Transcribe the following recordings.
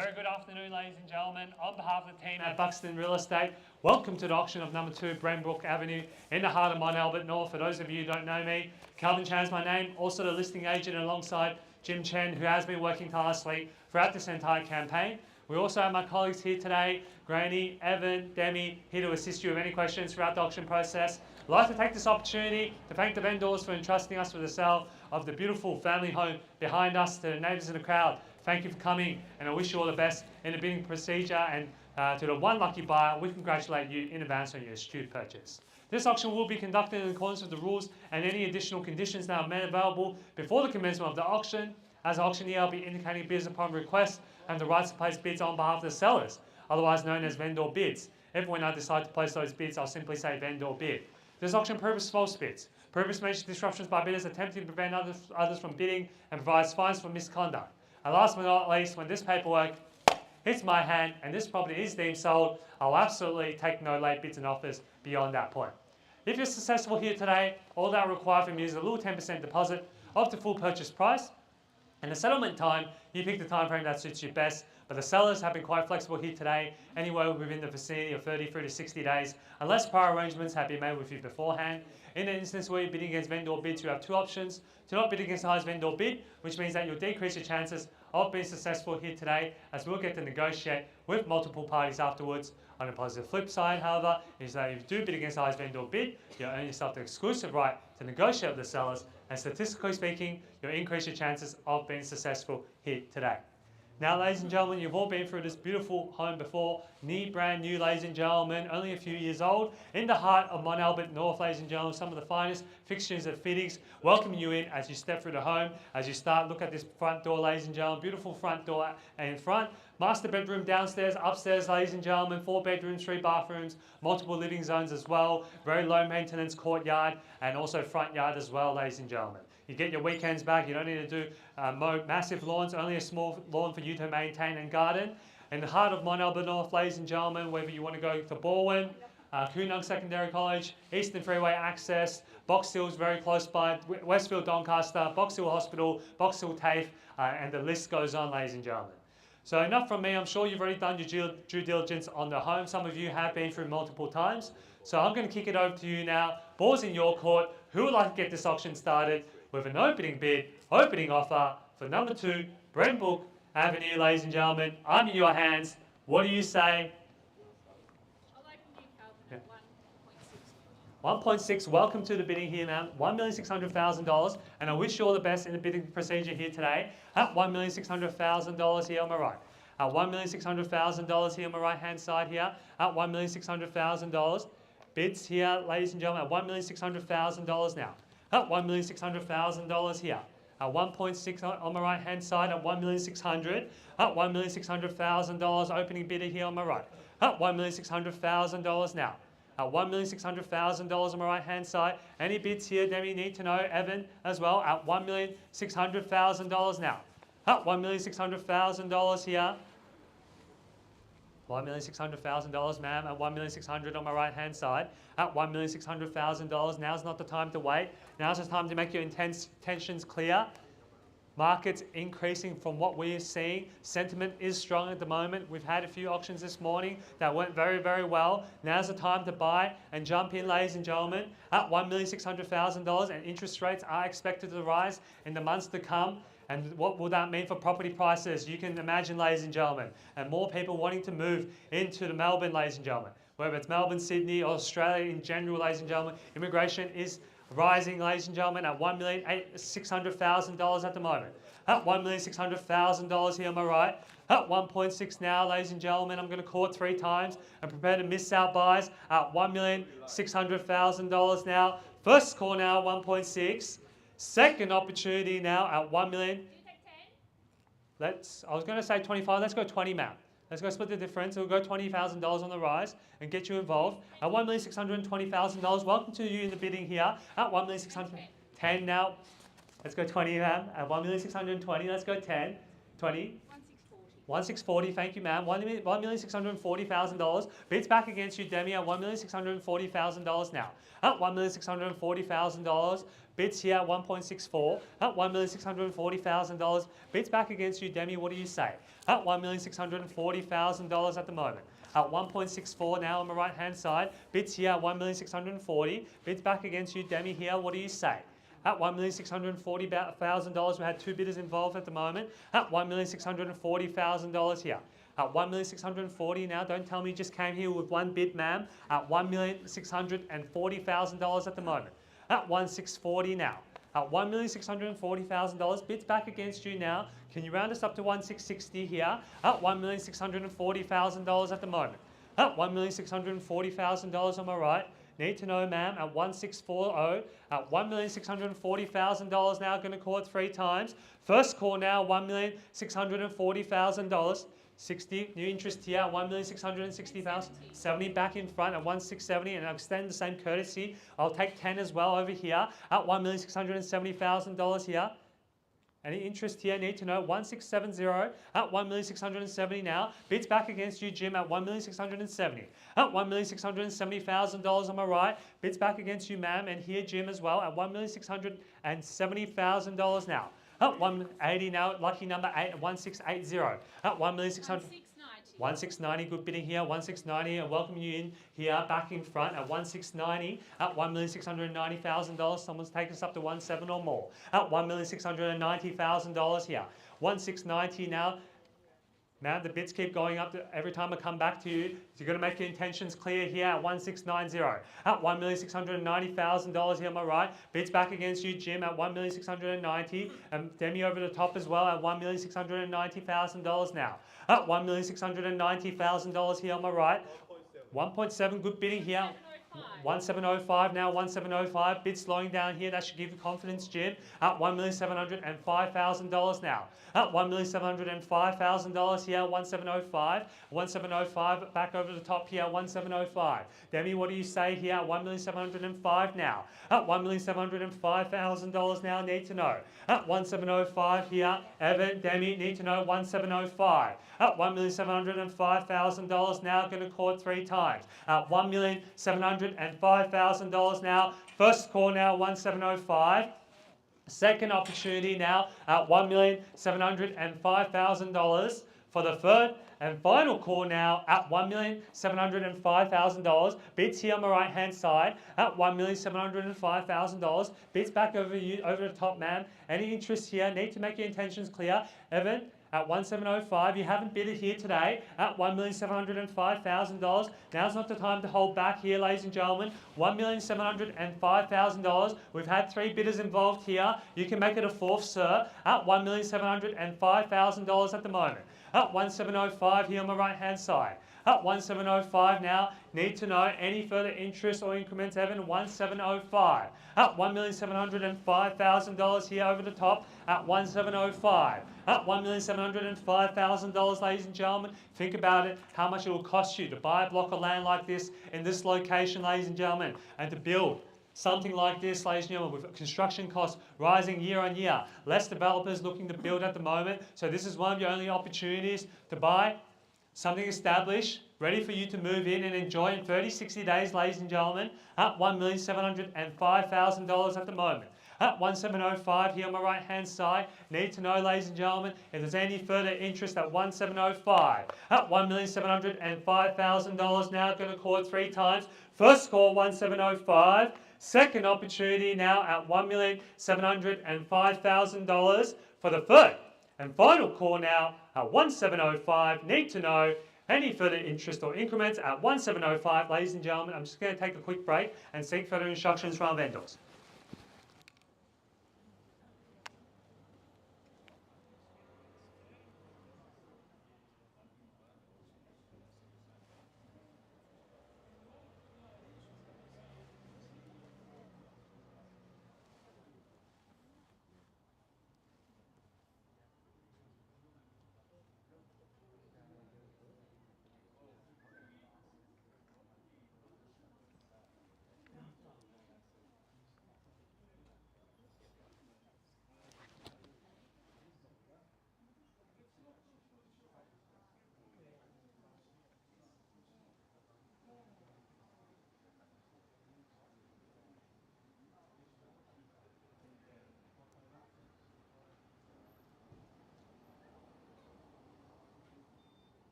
Very good afternoon, ladies and gentlemen. On behalf of the team at Buxton Real Estate, welcome to the auction of number 2 Benbrook Avenue in the heart of Mont North. For those of you who don't know me, Calvin Chan's my name, also the listing agent alongside Chen, who has been working tirelessly throughout this entire campaign. We also have my colleagues here today, Granny, Evan, Demi, here to assist you with any questions throughout the auction process. I'd like to take this opportunity to thank the vendors for entrusting us with the sale of the beautiful family home behind us. To the neighbours in the crowd, thank you for coming, and I wish you all the best in the bidding procedure. And to the one lucky buyer, we congratulate you in advance on your astute purchase. This auction will be conducted in accordance with the rules and any additional conditions that are made available before the commencement of the auction. As auctioneer, I'll be indicating bids upon request and the rights to place bids on behalf of the sellers, otherwise known as vendor bids. If when I decide to place those bids, I'll simply say vendor bid. This auction prohibits false bids, prohibits major disruptions by bidders attempting to prevent others from bidding, and provides fines for misconduct. And last but not least, when this paperwork hits my hand and this property is deemed sold, I'll absolutely take no late bids and offers beyond that point. If you're successful here today, all that required from you is a little 10% deposit of the full purchase price. And the settlement time, you pick the time frame that suits you best, but the sellers have been quite flexible here today, anywhere within the vicinity of 33 to 60 days, unless prior arrangements have been made with you beforehand. In an instance where you're bidding against vendor bids, you have two options. To not bid against the highest vendor bid, which means that you'll decrease your chances of being successful here today, as we'll get to negotiate with multiple parties afterwards. On the positive flip side, however, is that if you do bid against the highest vendor bid, you earn yourself the exclusive right to negotiate with the sellers, and statistically speaking, you'll increase your chances of being successful here today. Now, ladies and gentlemen, you've all been through this beautiful home before, brand new, ladies and gentlemen, only a few years old, in the heart of Mont North, ladies and gentlemen, some of the finest fixtures and fittings welcome you in as you step through the home. As you start, look at this front door, ladies and gentlemen, beautiful front door in front. Master bedroom downstairs, upstairs, ladies and gentlemen, 4 bedrooms, 3 bathrooms, multiple living zones as well, very low maintenance courtyard, and also front yard as well, ladies and gentlemen. You get your weekends back, you don't need to do mow massive lawns, only a small lawn for you to maintain and garden. In the heart of Mont North, ladies and gentlemen, whether you want to go to Baldwin, Coonung Secondary College, Eastern Freeway access, Box Hill is very close by, Westfield Doncaster, Box Hill Hospital, Box Hill TAFE, and the list goes on, ladies and gentlemen. So enough from me. I'm sure you've already done your due diligence on the home. Some of you have been through multiple times. So I'm going to kick it over to you now. Ball's in your court. Who would like to get this auction started with an opening bid, opening offer for number 2, Benbrook Avenue, ladies and gentlemen. I'm in your hands. What do you say? I'd like to give Calvin at 1.6. 1.6, welcome to the bidding here, ma'am. $1,600,000, and I wish you all the best in the bidding procedure here today. At $1,600,000 here on my right. At $1,600,000 here on my right-hand side here. At $1,600,000. Bids here, ladies and gentlemen, at $1,600,000 now. At $1,600,000 here. At 1.6 on my right-hand side at $1,600,000. At $1,600,000 opening bidder here on my right. At $1,600,000 now. At $1,600,000 on my right-hand side. Any bids here, Demi, need to know, Evan as well, at $1,600,000 now. At $1,600,000 here. $1,600,000, ma'am, at $1,600,000 on my right-hand side. At $1,600,000, now's not the time to wait. Now's the time to make your intentions clear. Market's increasing from what we're seeing. Sentiment is strong at the moment. We've had a few auctions this morning that went very, very well. Now's the time to buy and jump in, ladies and gentlemen, at $1,600,000, and interest rates are expected to rise in the months to come. And what will that mean for property prices? You can imagine, ladies and gentlemen, and more people wanting to move into the Melbourne, ladies and gentlemen. Whether it's Melbourne, Sydney, or Australia in general, ladies and gentlemen, immigration is rising, ladies and gentlemen, at $1,600,000 at the moment. At $1,600,000 here on my right. At 1.6 now, ladies and gentlemen, I'm going to call it 3 times and prepare to miss out buys at $1,600,000 now. First call now, 1.6. Second opportunity now at $1 million. I was going to say 25. Let's go 20, ma'am. Let's go split the difference. We'll go $20,000 on the rise and get you involved. At $1,620,000. Welcome to you in the bidding here. At $1,610 now. Let's go 20, ma'am. At $1,620. Let's go 10. 20. 1,640. Thank you, ma'am. $1,640,000. Bids back against you, Demi, at $1,640,000 now. At $1,640,000. Bids here at 1.64, at $1,640,000. Bids back against you, Demi, what do you say? At $1,640,000 at the moment. At 1.64 now on the right hand side, bids here at 1,640,000. Bids back against you, Demi, here, what do you say? At $1,640,000, we had two bidders involved at the moment. At $1,640,000 here. At $1,640,000 now, don't tell me you just came here with one bid, ma'am. At $1,640,000 at the moment. At 1,640 now. At $1,640,000, bids back against you now. Can you round us up to 1,660 here? At $1,640,000 at the moment. At $1,640,000 on my right. Need to know, ma'am, at 1,640, at $1,640,000 now, going to call it 3 times. First call now, $1,640,000. 60, new interest here at 1,660,000. 70 back in front at 1,670, and I'll extend the same courtesy. I'll take 10 as well over here at $1,670,000 here. Any interest here, need to know, 1,670 at 1,670 now. Bids back against you, Jim, at 1,670. At $1,670,000 on my right. Bids back against you, ma'am, and here, Jim, as well, at $1,670,000 now. At 180 now, lucky number 8 at 1,680. At 1,690. 1,690, good bidding here, 1,690, and welcome you in here, back in front at 1,690, at $1,690,000. Someone's taken us up to 1,700 or more. At $1,690,000 here. 1,690 now. Ma'am, the bids keep going up every time I come back to you. So you've got to make your intentions clear here at 1,690. At $1,690,000 here on my right. Bids back against you, Jim, at $1,690,000. And Demi over the top as well at $1,690,000 now. At $1,690,000 here on my right. 1.7, good bidding here. 1,705 now, 1,705. Bid slowing down here. That should give you confidence, Jim. At $1,705,000 now. At $1,705,000 here, 1,705. 1,705 back over the top here, 1,705. Demi, what do you say here? At $1,705 now. At $1,705,000 now, need to know. At 1,705 here, Evan, Demi, need to know, 1,705. At $1,705,000 now, going to call it 3 times. At $1,705,000 now. First call now, 1,705. Second opportunity now at $1,705,000 for the third and final call now at $1,705,000. Bids here on the right hand side at $1,705,000. Bids back over you, over the top, ma'am. Any interest here? Need to make your intentions clear. Evan, at 1,705, you haven't bid it here today at $1,705,000. Now's not the time to hold back here, ladies and gentlemen. $1,705,000. We've had 3 bidders involved here. You can make it a 4th, sir, at $1,705,000 at the moment. At 1,705 here on the right hand side. At 1,705 now, need to know any further interest or increments, Evan, 1,705. At $1,705,000 here over the top at 1,705. At $1,705,000, ladies and gentlemen, think about it, how much it will cost you to buy a block of land like this in this location, ladies and gentlemen, and to build something like this, ladies and gentlemen, with construction costs rising year on year. Less developers looking to build at the moment, so this is one of your only opportunities to buy something established, ready for you to move in and enjoy in 30, 60 days, ladies and gentlemen, at $1,705,000 at the moment. At 1,705 here on my right hand side, need to know, ladies and gentlemen, if there's any further interest at 1,705. At $1,705,000 now, going to call it 3 times. First call 1,705. Second opportunity now at $1,705,000 for the third and final call now at 1,705. Need to know any further interest or increments at 1,705. Ladies and gentlemen, I'm just going to take a quick break and seek further instructions from our vendors.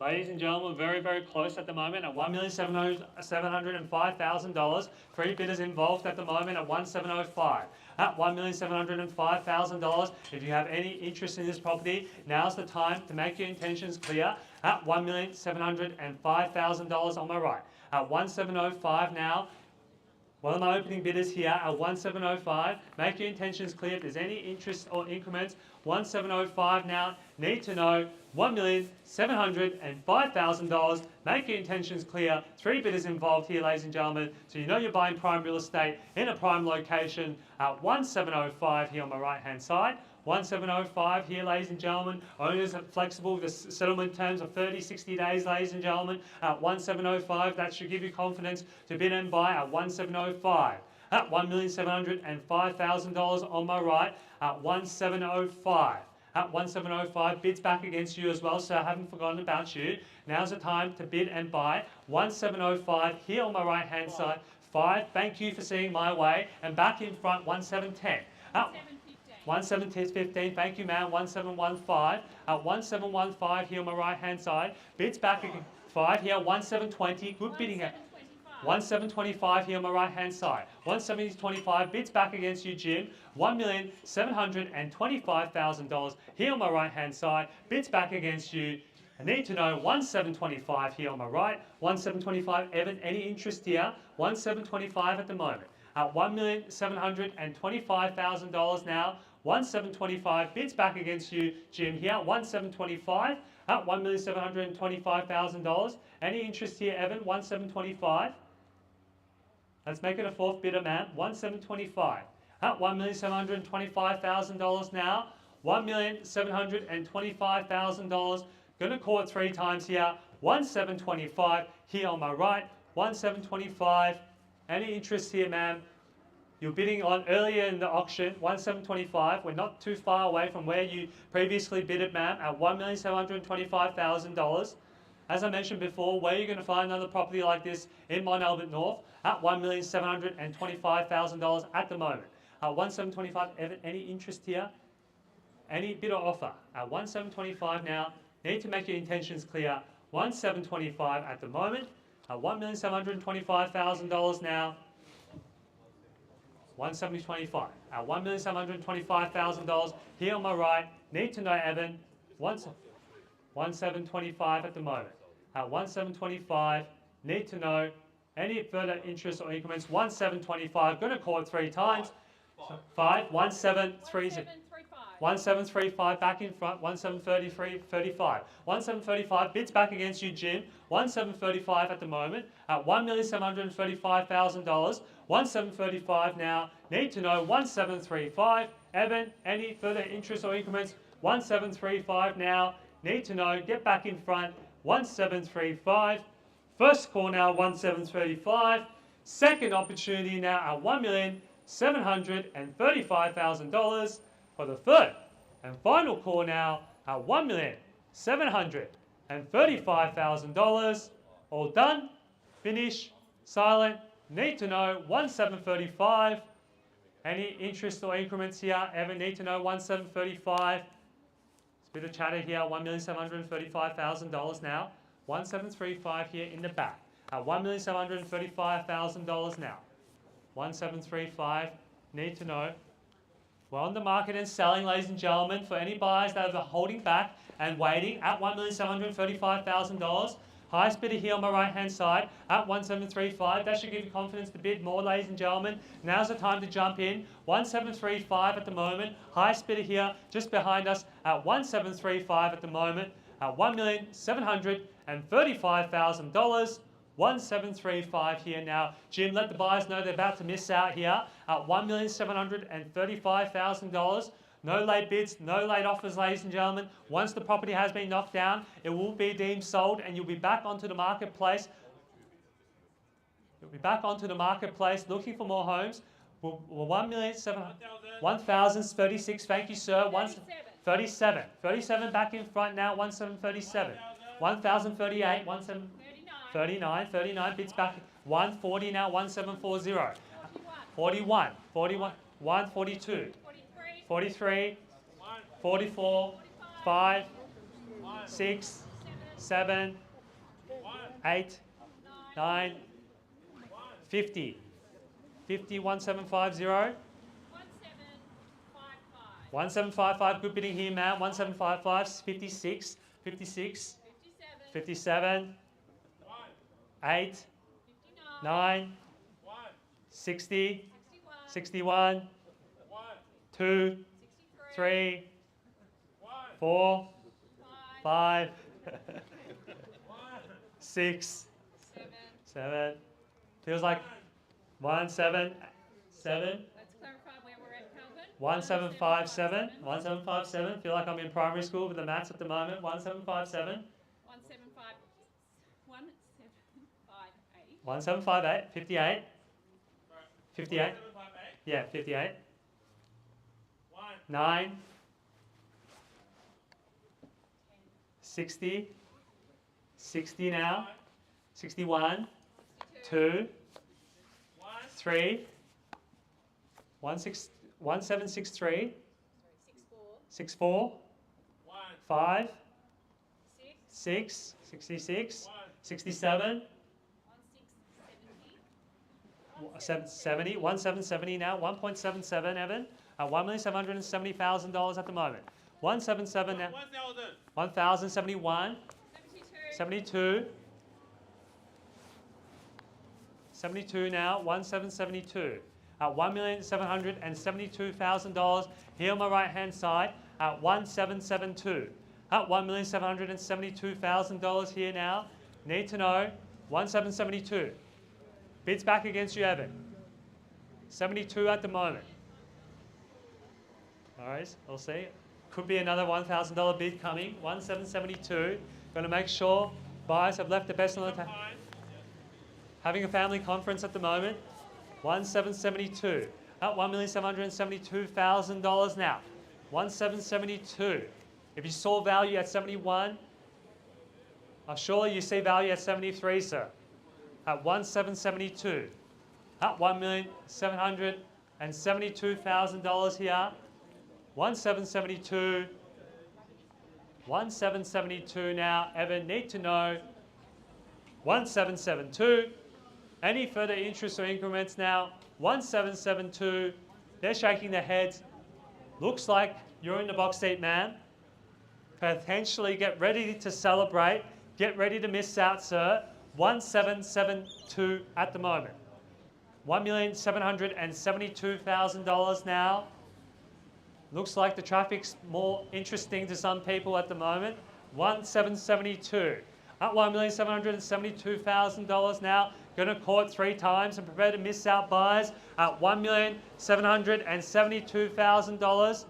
Ladies and gentlemen, very, very close at the moment at $1,705,000. Three bidders involved at the moment at $1,705. At $1,705,000, if you have any interest in this property, now's the time to make your intentions clear. At $1,705,000 on my right. At $1,705 now. One of my opening bidders here at $1,705. Make your intentions clear. If there's any interest or increments, $1,705 now. Need to know $1,705,000. Make your intentions clear. Three bidders involved here, ladies and gentlemen. So you know you're buying prime real estate in a prime location at $1,705 here on my right-hand side. $1,705 here, ladies and gentlemen. Owners are flexible with the settlement terms of 30, 60 days, ladies and gentlemen. At $1,705, that should give you confidence to bid and buy at $1,705. At $1,705,000 on my right, at $1,705. At $1,705, bids back against you as well, so I haven't forgotten about you. Now's the time to bid and buy. $1,705 here on my right-hand side. 5, thank you for seeing my way. And back in front, $1,710. At 1,715, thank you, ma'am. 1,715. At 1,715 here on my right-hand side. Bids back again. 5 here, 1,720. Good bidding. 1,725 here on my right-hand side. 1,725. Bids back against you, Jim. $1,725,000 here on my right-hand side. Bids back against you. I need to know 1,725 here on my right. 1,725. Evan, any interest here? 1,725 at the moment. At $1,725,000 now. 1,725 bids back against you, Jim here. 1,725 at $1,725,000. Any interest here, Evan? 1,725. Let's make it a fourth bidder, ma'am. 1,725 at $1,725,000 now. $1,725,000. Going to call it 3 times here. 1,725 here on my right. 1,725. Any interest here, ma'am? You're bidding on earlier in the auction, 1,725. We're not too far away from where you previously bidded, ma'am, at $1,725,000. As I mentioned before, where are you going to find another property like this in Mont North at $1,725,000 at the moment? At 1,725, any interest here? Any bid or offer? At 1,725 now, need to make your intentions clear. 1,725 at the moment. At $1,725,000 now. 1,725. At $1,725,000 here on my right. Need to know, Evan. 1,725 at the moment. At 1,725. Need to know any further interest or increments. 1,725. Going to call it 3 times. 5. 1,730. 1,735 back in front. 1,735. 1,735 bids back against you, Jim. 1,735 at the moment at $1,735,000. 1,735 now. Need to know 1,735. Evan, any further interest or increments? 1,735 now. Need to know. Get back in front. 1,735. First call now. 1,735. Second opportunity now at $1,735,000 for the third and final call now at $1,735,000. All done. Finish. Silent. Need to know 1,735. Any interest or increments here? Ever need to know 1,735? It's a bit of chatter here. $1,735,000 now. 1,735 here in the back. At $1,735,000 now. 1,735. Need to know. We're on the market and selling, ladies and gentlemen, for any buyers that are holding back and waiting at $1,735,000. Highest bidder here on my right-hand side at 1,735. That should give you confidence to bid more, ladies and gentlemen. Now's the time to jump in. 1,735 at the moment. Highest bidder here just behind us at 1,735 at the moment at $1,735,000. 1,735 here now. Jim, let the buyers know they're about to miss out here at $1,735,000. No late bids, no late offers, ladies and gentlemen. Once the property has been knocked down, it will be deemed sold and you'll be back onto the marketplace. You'll be back onto the marketplace looking for more homes. 1,036, thank you, sir. 37. 37 back in front now, 1,737. 1,038, 1,739, bids back. 140 now, 1,740. 41, 142. 43, 44, 5, 6, 7, 8, 9, 50. 50, 1750. 1755. 1755, good bidding here, man. 1755, 56, 56, 57, 8, 59. 9, 60, 61, 2, 3, 4, 5, 6, 7. Feels like 1, 7, 7. Let's clarify where we're at, Calvin. 1757. 1757. Feel like I'm in primary school with the maths at the moment. 1757. 175. 1758. 1758. 58. 58. Yeah, 58. 9. 60. 60 now. 61. 2. 3. 1763. 64. 5. 6. 66. 67. 70. 1770 now. 1.77, Evan. At $1,770,000 at the moment. 177 now. 1071. 72. 72 now. 1772. At $1,772,000 here on my right hand side at 1772. At $1,772,000 here now. Need to know 1772. Bids back against you, Evan. 72 at the moment. All right, we'll see. Could be another $1,000 bid coming. 1772. Going to make sure buyers have left the best on the table. Having a family conference at the moment. 1772. At $1,772,000 now. 1772. If you saw value at 71, surely you see value at 73, sir. At 1772. At $1,772,000 here. 1772. 1772 now. Evan, need to know. 1772. Any further interest or increments now? 1772. They're shaking their heads. Looks like you're in the box seat, man. Potentially get ready to celebrate. Get ready to miss out, sir. 1772 at the moment. $1,772,000 now. Looks like the traffic's more interesting to some people at the moment. 1772. At $1,772,000 now. Going to court 3 times and prepare to miss out buyers at $1,772,000.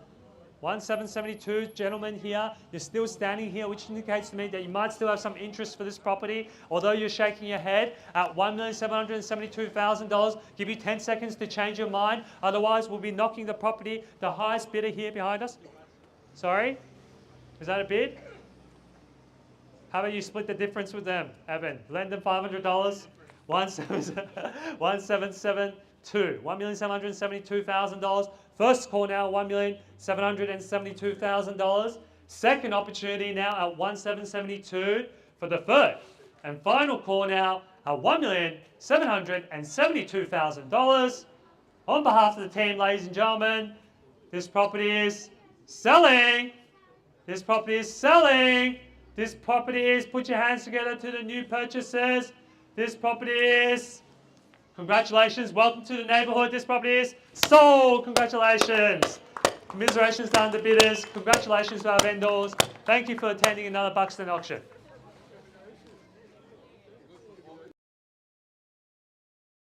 1772, gentlemen here, you're still standing here, which indicates to me that you might still have some interest for this property, although you're shaking your head at $1,772,000. Give you 10 seconds to change your mind, otherwise we'll be knocking the property, the highest bidder here behind us. Sorry? Is that a bid? How about you split the difference with them, Evan? Lend them $500. 1772. $1,772,000. First call now, $1,772,000. Second opportunity now at 1772 for the third. And final call now at $1,772,000. On behalf of the team, ladies and gentlemen, this property is selling. This property is selling. This property is, put your hands together to the new purchasers. This property is, congratulations, welcome to the neighbourhood. This property is sold. Congratulations. Commiserations down to bidders. Congratulations to our vendors. Thank you for attending another Buxton auction.